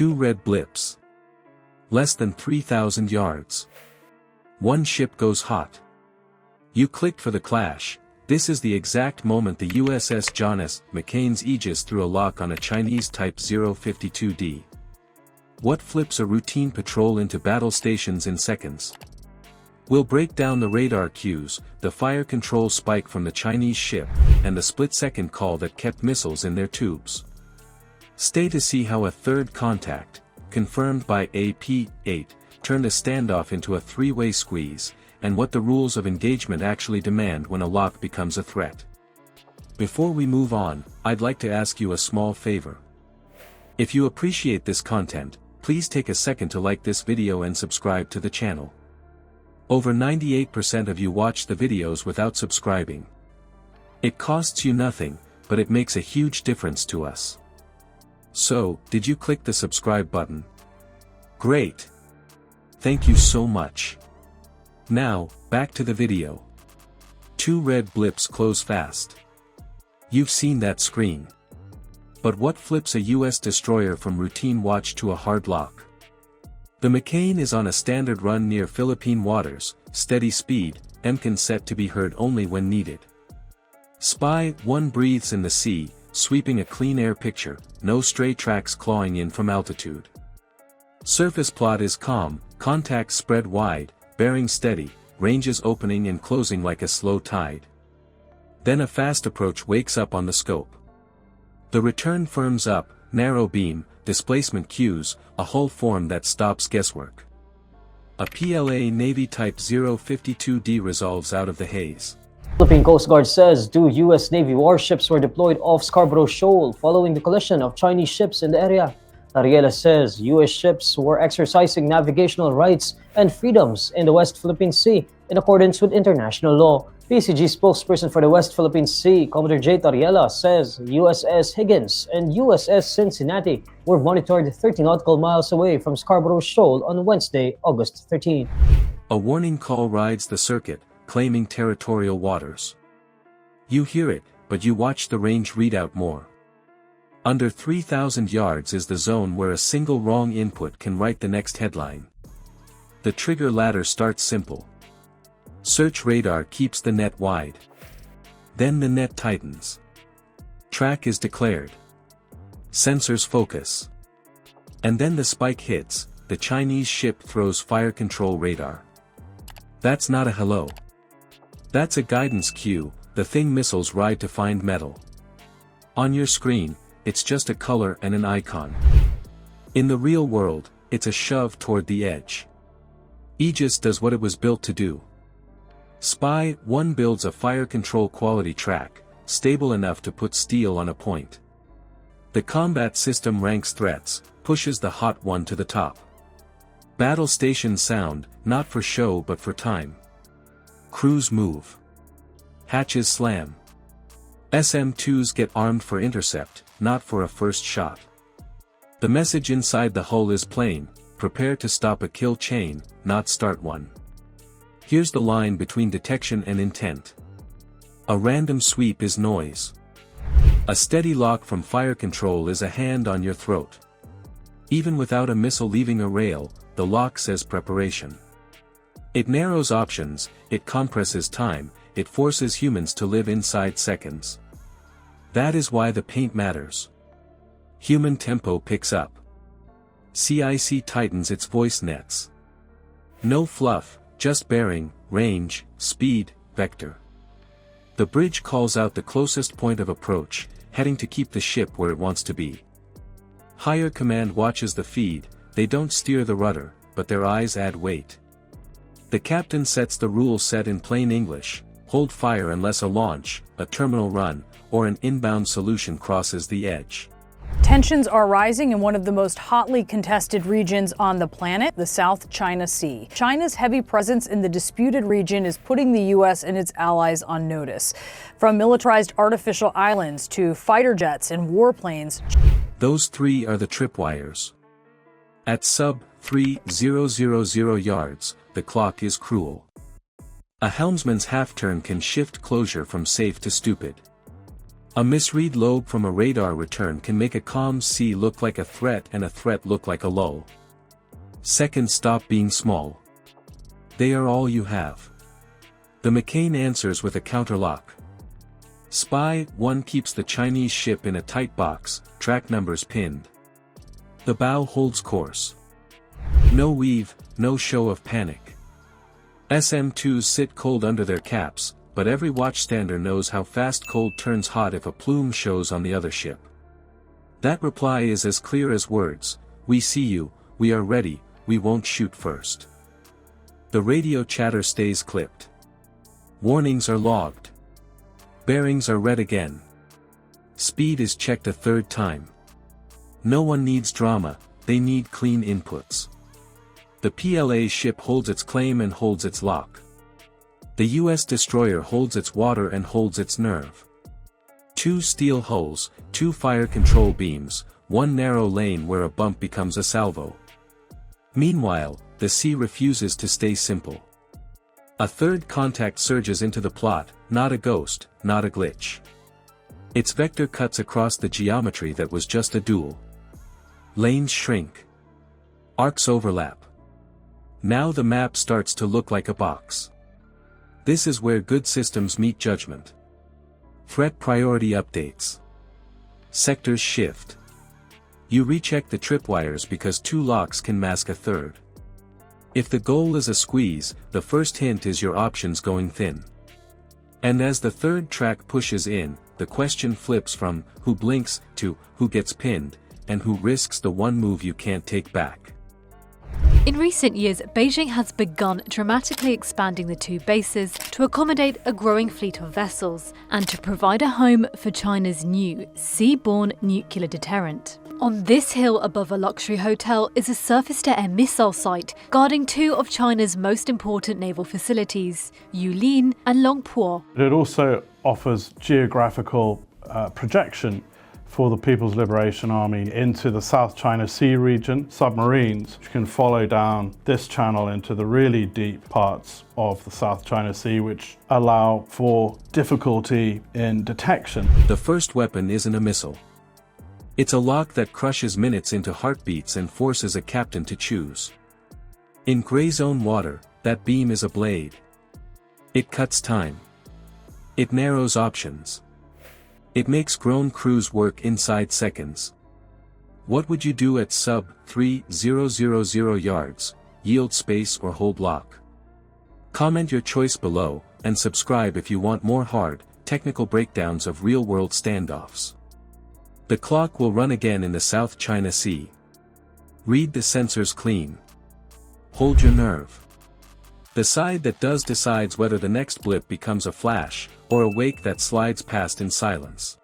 2 red blips. Less than 3,000 yards. 1 ship goes hot. You clicked for the clash. This is the exact moment the USS John S. McCain's Aegis threw a lock on a Chinese Type 052D. What flips a routine patrol into battle stations in seconds? We'll break down the radar cues, the fire control spike from the Chinese ship, and the split-second call that kept missiles in their tubes. Stay to see how a third contact, confirmed by AP-8, turned a standoff into a three-way squeeze, and what the rules of engagement actually demand when a lock becomes a threat. Before we move on, I'd like to ask you a small favor. If you appreciate this content, please take a second to like this video and subscribe to the channel. Over 98% of you watch the videos without subscribing. It costs you nothing, but it makes a huge difference to us. So, did you click the subscribe button? Great! Thank you so much. Now, back to the video. 2 red blips close fast. You've seen that screen. But what flips a US destroyer from routine watch to a hard lock? The McCain is on a standard run near Philippine waters, steady speed, MCAN set to be heard only when needed. Spy 1 breathes in the sea, sweeping a clean air picture, no stray tracks clawing in from altitude. Surface plot is calm, contacts spread wide, bearing steady, ranges opening and closing like a slow tide. Then a fast approach wakes up on the scope. The return firms up, narrow beam, displacement cues, a hull form that stops guesswork. A PLA Navy Type 052D resolves out of the haze. Philippine Coast Guard says 2 U.S. Navy warships were deployed off Scarborough Shoal following the collision of Chinese ships in the area. Ariela says U.S. ships were exercising navigational rights and freedoms in the West Philippine Sea in accordance with international law. PCG spokesperson for the West Philippine Sea, Commodore J. Ariela, says USS Higgins and USS Cincinnati were monitored 30 nautical miles away from Scarborough Shoal on Wednesday, August 13. A warning call rides the circuit, claiming territorial waters. You hear it, but you watch the range readout more. Under 3,000 yards is the zone where a single wrong input can write the next headline. The trigger ladder starts simple. Search radar keeps the net wide. Then the net tightens. Track is declared. Sensors focus. And then the spike hits, the Chinese ship throws fire control radar. That's not a hello. That's a guidance cue, the thing missiles ride to find metal. On your screen, it's just a color and an icon. In the real world, it's a shove toward the edge. Aegis does what it was built to do. Spy 1 builds a fire control quality track, stable enough to put steel on a point. The combat system ranks threats, pushes the hot one to the top. Battle stations sound, not for show but for time. Crews move. Hatches slam. SM-2s get armed for intercept, not for a first shot. The message inside the hull is plain: prepare to stop a kill chain, not start one. Here's the line between detection and intent. A random sweep is noise. A steady lock from fire control is a hand on your throat. Even without a missile leaving a rail, the lock says preparation. It narrows options, it compresses time, it forces humans to live inside seconds. That is why the paint matters. Human tempo picks up. CIC tightens its voice nets. No fluff, just bearing, range, speed, vector. The bridge calls out the closest point of approach, heading to keep the ship where it wants to be. Higher command watches the feed, they don't steer the rudder, but their eyes add weight. The captain sets the rules set in plain English: hold fire unless a launch, a terminal run, or an inbound solution crosses the edge. Tensions are rising in one of the most hotly contested regions on the planet, the South China Sea. China's heavy presence in the disputed region is putting the U.S. and its allies on notice. From militarized artificial islands to fighter jets and warplanes. Those 3 are the tripwires. At sub-3000 yards, the clock is cruel. A helmsman's half-turn can shift closure from safe to stupid. A misread lobe from a radar return can make a calm sea look like a threat and a threat look like a lull. Seconds stop being small. They are all you have. The McCain answers with a counterlock. Spy 1 keeps the Chinese ship in a tight box, track numbers pinned. The bow holds course. No weave, no show of panic. SM2s sit cold under their caps, but every watchstander knows how fast cold turns hot if a plume shows on the other ship. That reply is as clear as words: "We see you, we are ready, we won't shoot first." The radio chatter stays clipped. Warnings are logged. Bearings are read again. Speed is checked a third time. No one needs drama, they need clean inputs. The PLA ship holds its claim and holds its lock. The US destroyer holds its water and holds its nerve. 2 steel hulls, 2 fire control beams, 1 narrow lane where a bump becomes a salvo. Meanwhile, the sea refuses to stay simple. A third contact surges into the plot, not a ghost, not a glitch. Its vector cuts across the geometry that was just a duel. Lanes shrink. Arcs overlap. Now the map starts to look like a box. This is where good systems meet judgment. Threat priority updates. Sectors shift. You recheck the tripwires because 2 locks can mask a third. If the goal is a squeeze, the first hint is your options going thin. And as the third track pushes in, the question flips from who blinks to who gets pinned, and who risks the one move you can't take back. In recent years, Beijing has begun dramatically expanding the 2 bases to accommodate a growing fleet of vessels and to provide a home for China's new sea-borne nuclear deterrent. On this hill above a luxury hotel is a surface-to-air missile site guarding 2 of China's most important naval facilities, Yulin and Longpo. It also offers geographical projection for the People's Liberation Army into the South China Sea region, submarines which can follow down this channel into the really deep parts of the South China Sea, which allow for difficulty in detection. The first weapon isn't a missile. It's a lock that crushes minutes into heartbeats and forces a captain to choose. In gray zone water, that beam is a blade. It cuts time. It narrows options. It makes grown crews work inside seconds. What would you do at sub 3000 yards, yield space or hold lock? Comment your choice below, and subscribe if you want more hard, technical breakdowns of real-world standoffs. The clock will run again in the South China Sea. Read the sensors clean. Hold your nerve. The side that does decides whether the next blip becomes a flash, or a wake that slides past in silence.